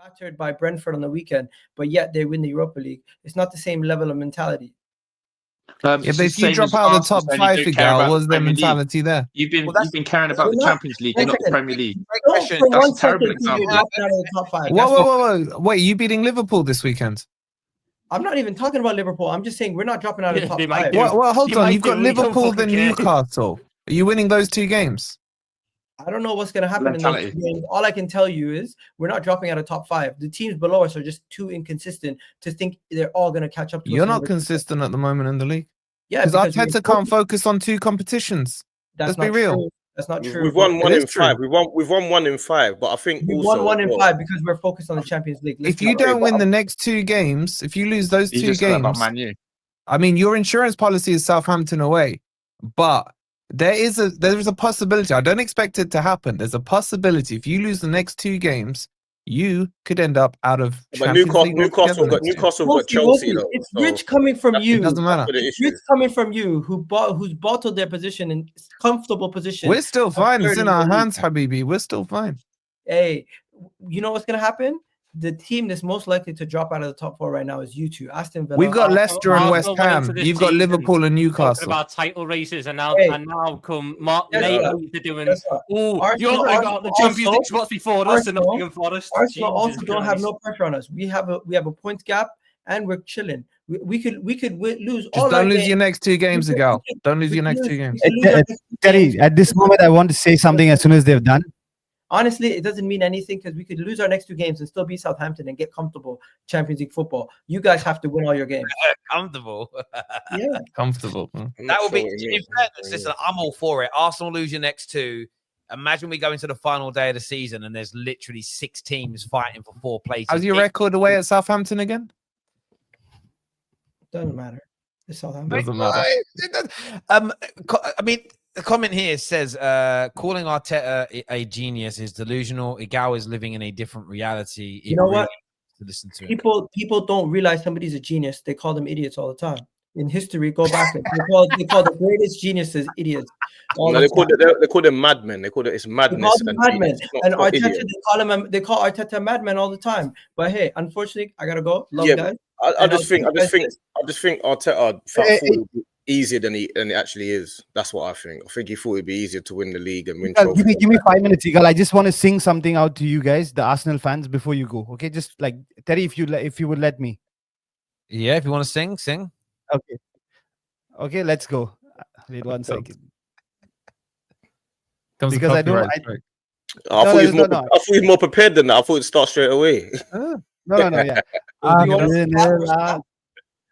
battered by Brentford on the weekend, but yet they win the Europa League. It's not the same level of mentality. But if you drop out of the top 5, Figal, what's their mentality there? You've been caring about the Champions League and not the Premier League. That's a terrible example. Out of the top 5. Whoa. Wait, you beating Liverpool this weekend? I'm not even talking about Liverpool. I'm just saying we're not dropping out of the top 5. Well, hold on. You've got Liverpool then Newcastle. Are you winning those 2 games? I don't know what's going to happen in those 2 games. All I can tell you is we're not dropping out of top 5. The teams below us are just too inconsistent to think they're all going to catch up to us. You're not consistent at the moment in the league. Yeah, because Arteta can't focus on 2 competitions. Let's be real. True. That's not true. We've won 1 in 5. We've won 1 in 5, but I think we won 1 in 5 because we're focused on the Champions League. If you don't win the next 2 games, if you lose those 2 games, I mean, your insurance policy is Southampton away, but there is a possibility. I don't expect it to happen. There's a possibility if you lose the next 2 games, you could end up out of. But Newcastle got Chelsea. It's rich coming from you. It doesn't matter. It's rich coming from you who's bottled their position in comfortable position. We're still fine. It's in our hands, Habibi. We're still fine. Hey, you know what's gonna happen? The team that's most likely to drop out of the top 4 right now is you 2, Aston Villa. We've got Leicester and West Ham. You've got Liverpool and Newcastle. About title races, and now come Mark. They're doing. You only got the Champions League spots before us, and Nottingham Forest. Arsenal also don't have no pressure on us. We have a points gap, and we're chilling. We could lose. Just don't lose your next 2 games, Agal. Don't lose your next 2 games. Terry, at this moment, I want to say something as soon as they've done. Honestly, it doesn't mean anything because we could lose our next 2 games and still beat Southampton and get comfortable Champions League football. You guys have to win all your games. Comfortable. Yeah. Comfortable. That would be, in fairness, listen, I'm all for it. Arsenal lose your next 2. Imagine we go into the final day of the season and there's literally 6 teams fighting for 4 places. How's your record away at Southampton again? Doesn't matter. It's Southampton. Doesn't matter. I mean, the comment here says, calling Arteta a genius is delusional. Igao is living in a different reality. You know what? To listen to people don't realize somebody's a genius. They call them idiots all the time. In history, go back and they call the greatest geniuses idiots. They call them madmen. They call it's madness. Madmen. And Arteta, they call Arteta madman all the time. But hey, unfortunately, I gotta go. Love guys. I just think Arteta felt easier than it actually is. That's what I think. I think he thought it'd be easier to win the league and win trophies. Give me 5 minutes, Eagle. I just want to sing something out to you guys, the Arsenal fans, before you go. Okay, just like Terry, if you would let me. Yeah, if you want to sing. Okay, let's go. Wait 1 second. Because I don't. I thought he was more prepared than that. I thought it'd start straight away. Yeah.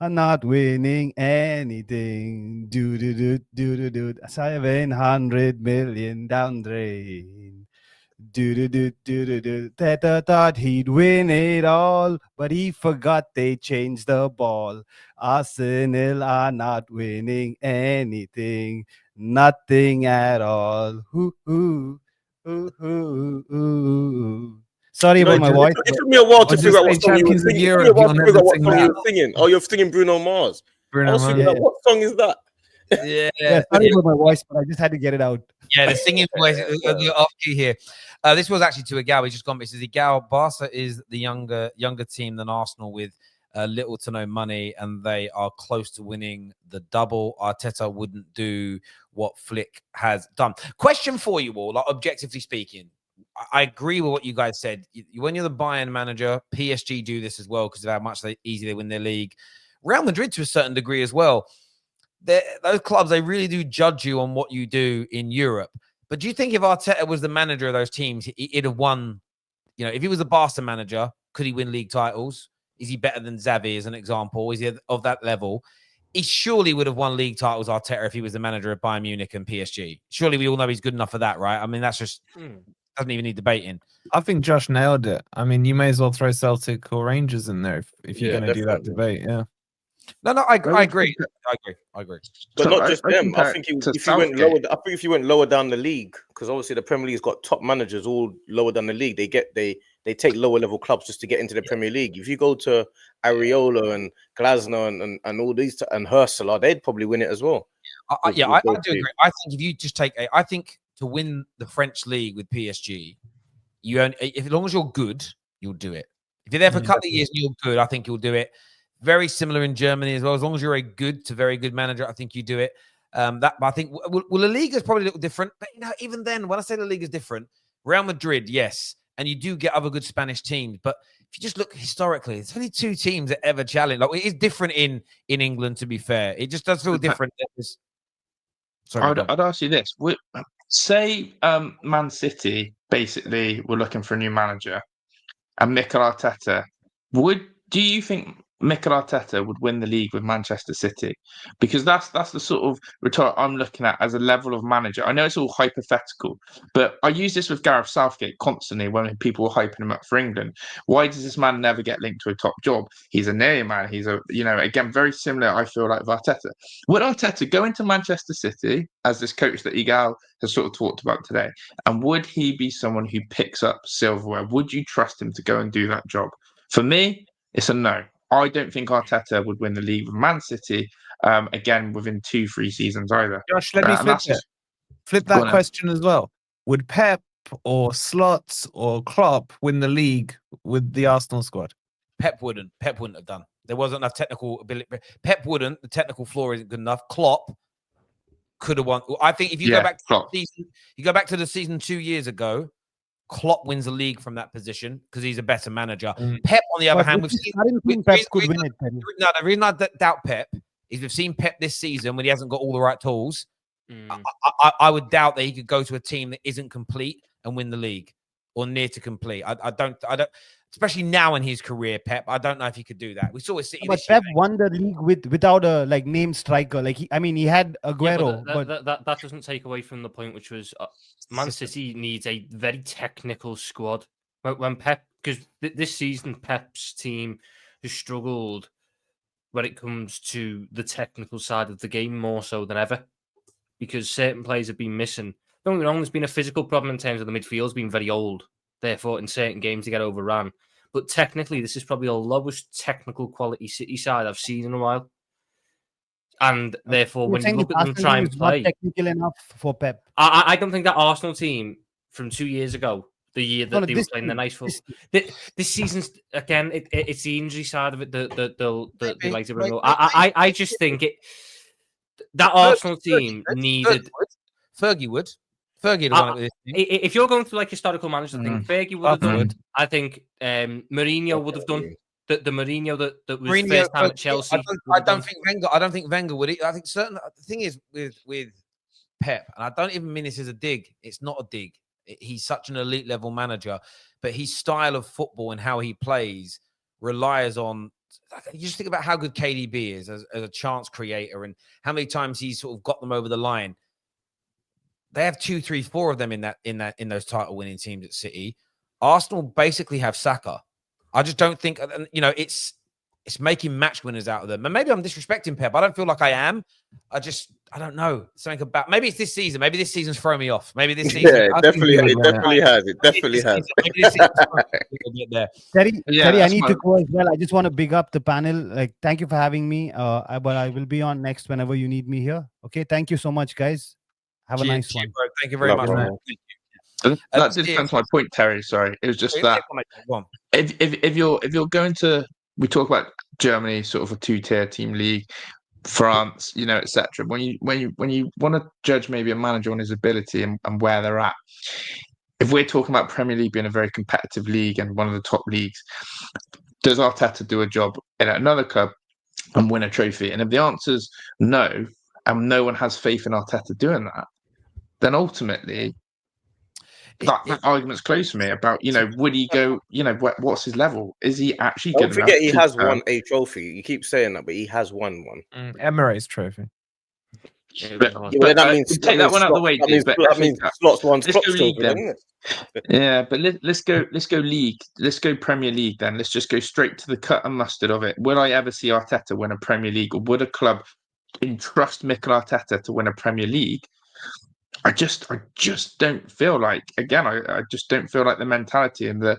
I'm not winning anything. Do 700 million down drain. Teta thought he'd win it all, but he forgot they changed the ball. Arsenal are not winning anything, nothing at all. Sorry about my voice. It took me a while to figure out what song you were singing. Oh, you're singing Bruno Mars. I was thinking, what song is that? Yeah, sorry about my voice, but I just had to get it out. Yeah, the singing voice off key here. This was actually to Igao. He's just gone. It says Igao, Barca is the younger team than Arsenal with little to no money, and they are close to winning the double. Arteta wouldn't do what Flick has done. Question for you all, like, objectively speaking. I agree with what you guys said. When you're the Bayern manager, PSG do this as well because of how much easy they win their league. Real Madrid to a certain degree as well. Those clubs, they really do judge you on what you do in Europe. But do you think if Arteta was the manager of those teams, he'd have won? You know, if he was a Barca manager, could he win league titles? Is he better than Xavi as an example? Is he of that level? He surely would have won league titles, Arteta, if he was the manager of Bayern Munich and PSG. Surely we all know he's good enough for that, right? I mean, that's just... doesn't even need debating. I think Josh nailed it. I mean, you may as well throw Celtic or Rangers in there if you're going to do that debate. Yeah. No, I agree. I agree. But not just them. I think if you went lower down the league, because obviously the Premier League's got top managers all lower down the league. They take lower level clubs just to get into the Premier League. If you go to Areola and Glasner and all these and Ursula, they'd probably win it as well. I do agree. I think if you just take I think to win the French league with PSG, as long as you're good, you'll do it. If you're there for a couple of years and you're good, I think you'll do it. Very similar in Germany as well. As long as you're a good to very good manager, I think you do it. But I think La Liga is probably a little different. But even then, when I say La Liga is different, Real Madrid, yes, and you do get other good Spanish teams. But if you just look historically, it's only 2 teams that ever challenge. Like, it is different in England. To be fair, it just does feel different. Sorry, I'd ask you this: say Man City basically were looking for a new manager, and Mikel Arteta do you think Mikel Arteta would win the league with Manchester City? Because that's the sort of retort I'm looking at as a level of manager. I know it's all hypothetical, but I use this with Gareth Southgate constantly when people were hyping him up for England. Why does this man never get linked to a top job? He's a near man. He's again, very similar, I feel like, with Arteta. Would Arteta go into Manchester City as this coach that Igal has sort of talked about today? And would he be someone who picks up silverware? Would you trust him to go and do that job? For me, it's a no. I don't think Arteta would win the league with Man City again within 2-3 seasons either. Josh, let me flip that question as well. Would Pep or Slots or Klopp win the league with the Arsenal squad? Pep wouldn't. Pep wouldn't have done. There wasn't enough technical ability. Pep wouldn't. The technical floor isn't good enough. Klopp could have won. I think if you go back to the season, you go back to the season 2 years ago, Klopp wins the league from that position because he's a better manager. Pep, on the other hand, I didn't think Pep could win it. No, the reason I doubt Pep is we've seen Pep this season when he hasn't got all the right tools. I would doubt that he could go to a team that isn't complete and win the league or near to complete. I don't. Especially now in his career, Pep, I don't know if he could do that. We saw it City. But Pep won the league without a named striker. He had Aguero. That doesn't take away from the point, which was Man City needs a very technical squad. When Pep, because this season Pep's team has struggled when it comes to the technical side of the game more so than ever, because certain players have been missing. Don't get me wrong, there's been a physical problem in terms of the midfield's been very old. Therefore, in certain games, they get overrun. But technically, this is probably the lowest technical quality City side I've seen in a while. And therefore, when you look at them try and play, not technical enough for Pep. I don't think that Arsenal team from 2 years ago, the year that they were playing the nice football, this season's again, it's the injury side of it that they like to bring up. I just think that Arsenal team needed Fergie would. Fergie would have won it with this team. If you're going through historical managers, I think Fergie would have done it. I think Mourinho would have done the Mourinho that was Mourinho, first time at Chelsea. I don't think Wenger would. I think the thing is with Pep, and I don't even mean this as a dig. It's not a dig. He's such an elite level manager, but his style of football and how he plays relies on. You just think about how good KDB is as a chance creator and how many times he's sort of got them over the line. They have 2, 3, 4 of them in those title winning teams at City. Arsenal basically have Saka. I just don't think it's making match winners out of them. And maybe I'm disrespecting Pep. I don't feel like I am. I don't know something about. Maybe it's this season. Maybe this season's thrown me off. Maybe this season. Yeah, it definitely has. It definitely has. Terry, I need to go as well. I just want to big up the panel. Thank you for having me. But I will be on next whenever you need me here. Okay, thank you so much, guys. Have a nice one. Bro. Thank you very much. Thank you. That depends on my point, Terry. Sorry, it was just that if you're going to, we talk about Germany, sort of a 2-tier team league, France, etc. When you want to judge maybe a manager on his ability and where they're at, if we're talking about Premier League being a very competitive league and one of the top leagues, does Arteta do a job in another club and win a trophy? And if the answer's no, and no one has faith in Arteta doing that, then ultimately that argument's closed for me about, would he go, what's his level? Is he actually good enough? Don't forget he has won a trophy. You keep saying that, but he has won one. Emirates trophy. But that means take that one out of the way. That means Slots won trophy, yeah, but let's go league. Let's go Premier League then. Let's just go straight to the cut and mustard of it. Will I ever see Arteta win a Premier League, or would a club entrust Mikel Arteta to win a Premier League? I just don't feel like, again, I just don't feel like the mentality and the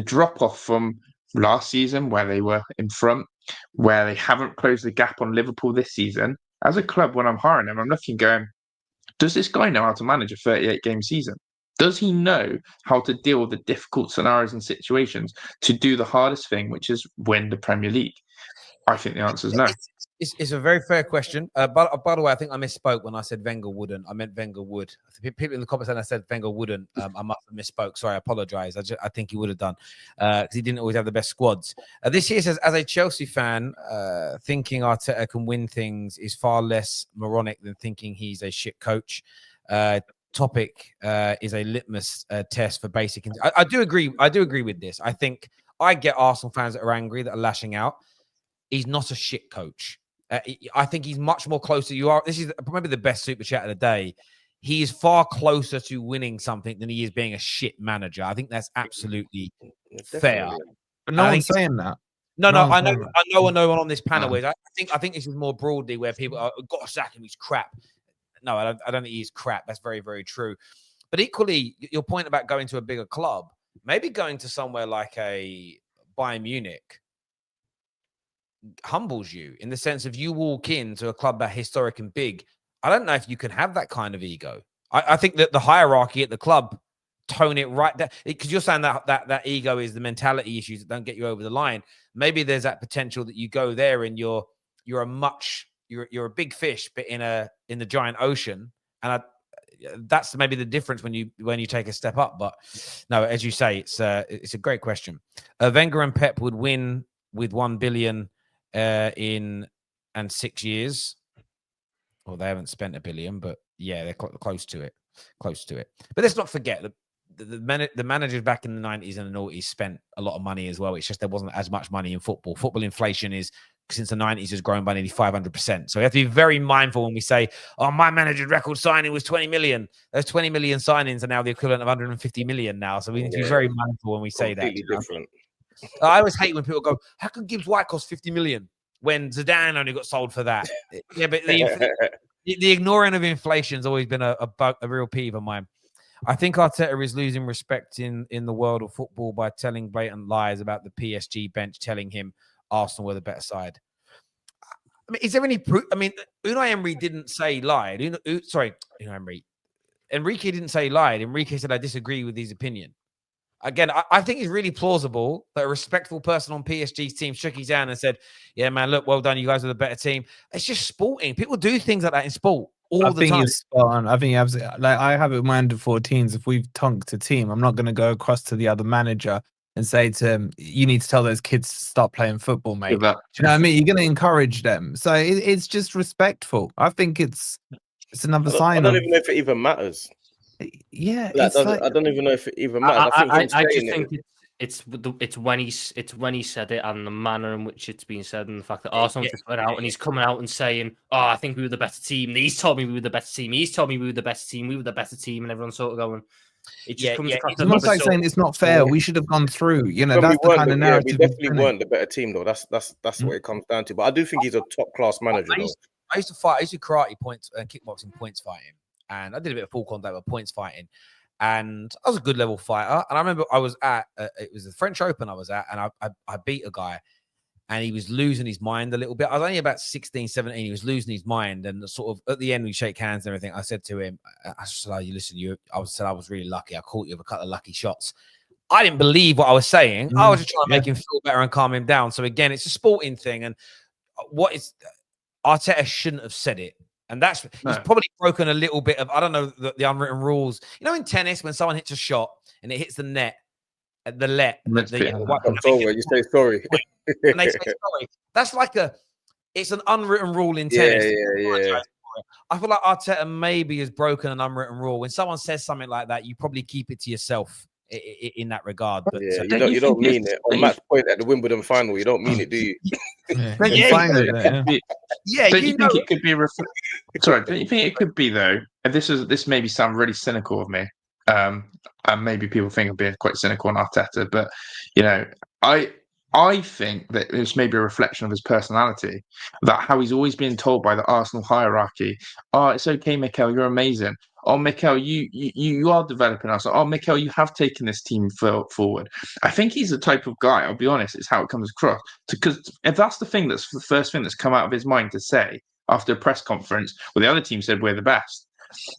drop off from last season, where they were in front, where they haven't closed the gap on Liverpool this season. As a club, when I'm hiring them, I'm looking going, does this guy know how to manage a 38 game season? Does he know how to deal with the difficult scenarios and situations to do the hardest thing, which is win the Premier League? I think the answer is no. It's a very fair question. But by the way, I think I misspoke when I said Wenger wouldn't. I meant Wenger would. People in the comments said I said Wenger wouldn't. I must have misspoke. Sorry, I apologize. I think he would have done because he didn't always have the best squads. This year says, as a Chelsea fan, thinking Arteta can win things is far less moronic than thinking he's a shit coach. Topic is a litmus test for basic. I do agree. I do agree with this. I think I get Arsenal fans that are angry, that are lashing out. He's not a shit coach. I think he's much more closer. This is probably the best super chat of the day. He is far closer to winning something than he is being a shit manager. I think that's absolutely fair. But no one's saying that. No, I know no one on this panel is. I think this is more broadly where people are got to sack him. He's crap. No, I don't think he's crap. That's very, very true. But equally, your point about going to a bigger club, maybe going to somewhere like a Bayern Munich humbles you in the sense of you walk into a club that historic and big. I don't know if you can have that kind of ego. I think that the hierarchy at the club tone it right there, because you're saying that ego is the mentality issues that don't get you over the line. Maybe there's that potential that you go there and you're a big fish, but in the giant ocean, and that's maybe the difference when you take a step up. But no, as you say, it's a great question. Wenger and Pep would win with 1 billion in 6 years. Well, they haven't spent 1 billion, but yeah, they're close to it. But let's not forget that the managers back in the 90s and the noughties spent a lot of money as well. It's just there wasn't as much money in football. Football inflation is, since the 90s, has grown by nearly 500%. So we have to be very mindful when we say, oh, my manager's record signing was 20 million. Those 20 million signings are now the equivalent of 150 million now. So we need to be very mindful when we say that. Different. I always hate when people go, how can Gibbs White cost 50 million when Zidane only got sold for that? Yeah, but the ignoring of inflation has always been a real peeve of mine. I think Arteta is losing respect in the world of football by telling blatant lies about the PSG bench, telling him Arsenal were the better side. I mean, is there any proof? I mean, Unai Emery didn't say he lied. Unai Emery. Enrique didn't say he lied. Enrique said, I disagree with his opinion. Again, I think it's really plausible that a respectful person on PSG's team shook his hand and said, yeah, man, look, well done. You guys are the better team. It's just sporting. People do things like that in sport all the time. I think you absolutely, like, I have it in my under 14s. If we've tonked a team, I'm not going to go across to the other manager and say to him, you need to tell those kids to stop playing football, mate. Do you know what I mean? You're going to encourage them. So it's just respectful. I think it's another sign. I don't even know if it even matters. Yeah, I don't even know if it even matters. I just think it's when he said it and the manner in which it's being said, and the fact that Arsenal just went out and he's coming out and saying, "Oh, I think we were the better team." He's told me we were the better team. He's told me we were the best team. We were the better team, and everyone's sort of going. It just comes across. It's almost like saying it's not fair. We should have gone through. You know, that's the kind of narrative. We definitely weren't the better team, though. That's what it comes down to. But I do think he's a top class manager. I used to karate points and kickboxing points fighting, and I did a bit of full contact with points fighting. And I was a good level fighter. And I remember I was at, it was the French Open I was at, and I beat a guy and he was losing his mind a little bit. I was only about 16, 17. He was losing his mind. And sort of at the end, we shake hands and everything. I said to him, I said, oh, I was really lucky. I caught you with a couple of lucky shots. I didn't believe what I was saying. I was just trying to make him feel better and calm him down. So again, it's a sporting thing. And Arteta shouldn't have said it. And he's probably broken a little bit of, I don't know, the unwritten rules. You know, in tennis, when someone hits a shot and it hits the net, you say sorry. And they say sorry. That's like it's an unwritten rule in tennis. Yeah. I feel like Arteta maybe has broken an unwritten rule. When someone says something like that, you probably keep it to yourself in that regard. But you don't mean it. On match point at the Wimbledon final, you don't mean it, do you? Don't you think it could be sorry, don't you think it could be, though, and this maybe sound really cynical of me, and maybe people think I'm being quite cynical on Arteta, but you know, I think that it's maybe a reflection of his personality, that how he's always been told by the Arsenal hierarchy, oh, it's okay, Mikel, you're amazing. Oh, Mikel, you are developing us. Oh, Mikel, you have taken this team forward. I think he's the type of guy, I'll be honest, it's how it comes across. Because if that's the first thing that's come out of his mind to say after a press conference where the other team said we're the best,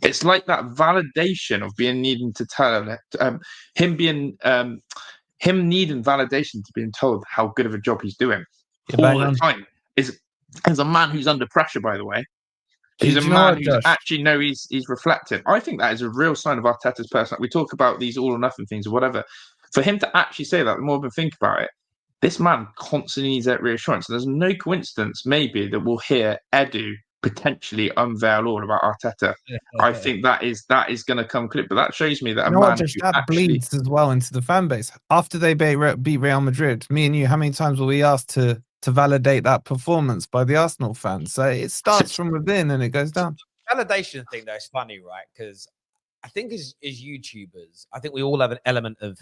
it's like that validation of being needing to tell him needing validation to being told how good of a job he's doing all the time. Is a man who's under pressure, by the way. He's a man who's actually he's reflective. I think that is a real sign of Arteta's personality. We talk about these all or nothing things or whatever. For him to actually say that, the more we think about it, this man constantly needs that reassurance. There's no coincidence, maybe, that we'll hear Edu potentially unveil all about Arteta. I think that is going to come clear. But that shows me that a man that bleeds as well into the fan base. After they beat Real Madrid, me and you, how many times were we asked to validate that performance by the Arsenal fans? So it starts from within and it goes down. Validation thing though is funny, right? Because I think as YouTubers, I think we all have an element of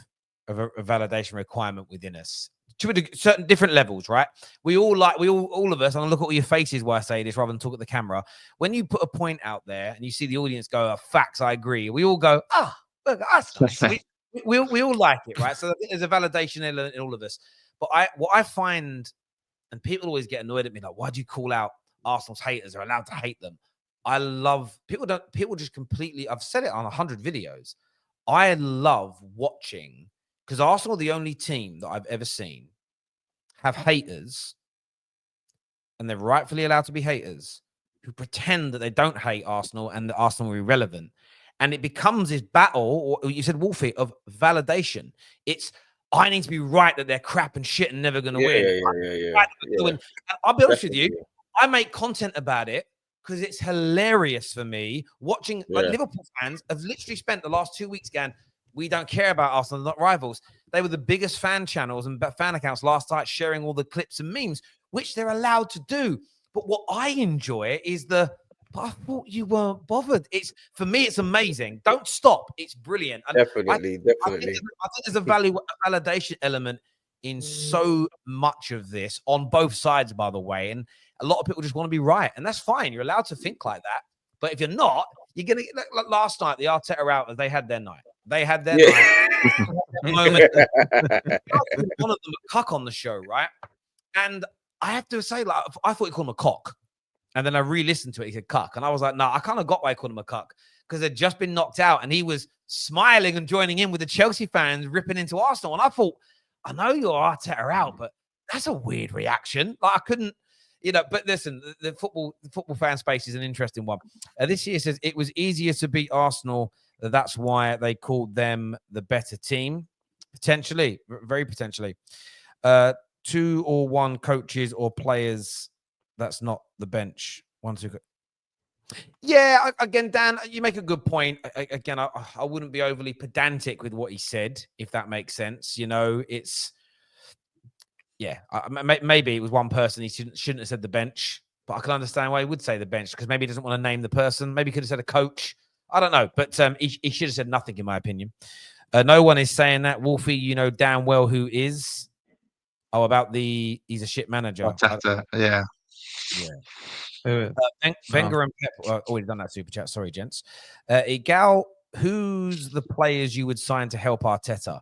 a validation requirement within us to certain different levels, right? All of us, I'm gonna look at all your faces while I say this rather than talk at the camera. When you put a point out there and you see the audience go, facts, I agree. We all go, look, that's nice. we all like it, right? So I think there's a validation element in all of us. But what I find, and people always get annoyed at me, like, why do you call out Arsenal's haters? Are allowed to hate them. I love people just completely. I've said it on 100 videos. I love watching, because Arsenal are the only team that I've ever seen have haters, and they're rightfully allowed to be haters, who pretend that they don't hate Arsenal and that Arsenal are irrelevant. And it becomes this battle, or you said, Wolfie, of validation. It's, I need to be right that they're crap and shit and never going to win. And I'll be honest with you, I make content about it because it's hilarious for me watching. Like, Liverpool fans have literally spent the last 2 weeks going, we don't care about Arsenal, not rivals. They were the biggest fan channels and fan accounts last night, sharing all the clips and memes, which they're allowed to do. But what I enjoy is but I thought you weren't bothered. For me, it's amazing. Don't stop. It's brilliant. And definitely. I think there's a validation element in so much of this on both sides, by the way. And a lot of people just want to be right, and that's fine. You're allowed to think like that. But if you're not, you're gonna get like last night. The Arteta out, they had their night. They had their moment. One of them a cuck on the show, right? And I have to say, like, I thought he called him a cock. And then I re-listened to it. He said cuck. And I was like, no, I kind of got why he called him a cuck, because they'd just been knocked out and he was smiling and joining in with the Chelsea fans ripping into Arsenal. And I thought, I know you're Arteta out, but that's a weird reaction. Like, I couldn't, but listen, the football fan space is an interesting one. This year says it was easier to beat Arsenal. That's why they called them the better team. Potentially, very potentially. 2 or 1 coaches or players. That's not the bench. 1, 2. Yeah, again, Dan, you make a good point. Again, I wouldn't be overly pedantic with what he said, if that makes sense. It's, maybe it was one person he shouldn't have said the bench, but I can understand why he would say the bench, because maybe he doesn't want to name the person. Maybe he could have said a coach. I don't know, but he should have said nothing, in my opinion. No one is saying that. Wolfie, you know damn well who is. Oh, about he's a shit manager. Arteta, yeah. Wenger and Pep already done that super chat. Sorry, gents. Igal, who's the players you would sign to help Arteta?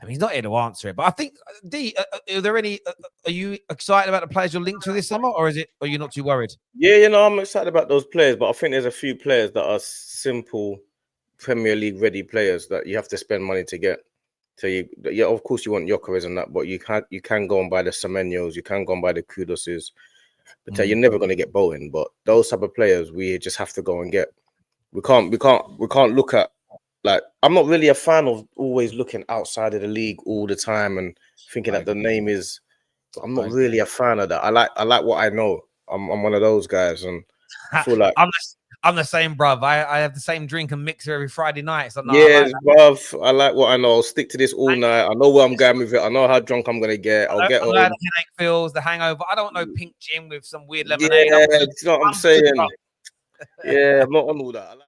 I mean, he's not here to answer it, but I think, D, are there any? Are you excited about the players you're linked to this summer, or are you not too worried? Yeah, I'm excited about those players, but I think there's a few players that are simple Premier League ready players that you have to spend money to get. So of course you want Gyökeres and that, but you can go and buy the Semenyos, you can go and buy the Kudoses, but you're never going to get Bowen. But those type of players we just have to go and get. We can't look at, like, I'm not really a fan of always looking outside of the league all the time and thinking that the name is. I'm not really a fan of that. I like what I know. I'm one of those guys, and I feel like I'm the same, bruv. I have the same drink and mixer every Friday night. So bruv. I like what I know. I'll stick to this all night. I know where I'm going with it. I know how drunk I'm gonna get. I'll get home. How the headache feels, the hangover. I don't know pink gin with some weird lemonade. Yeah, you know what I'm saying? Yeah, I'm not on all that.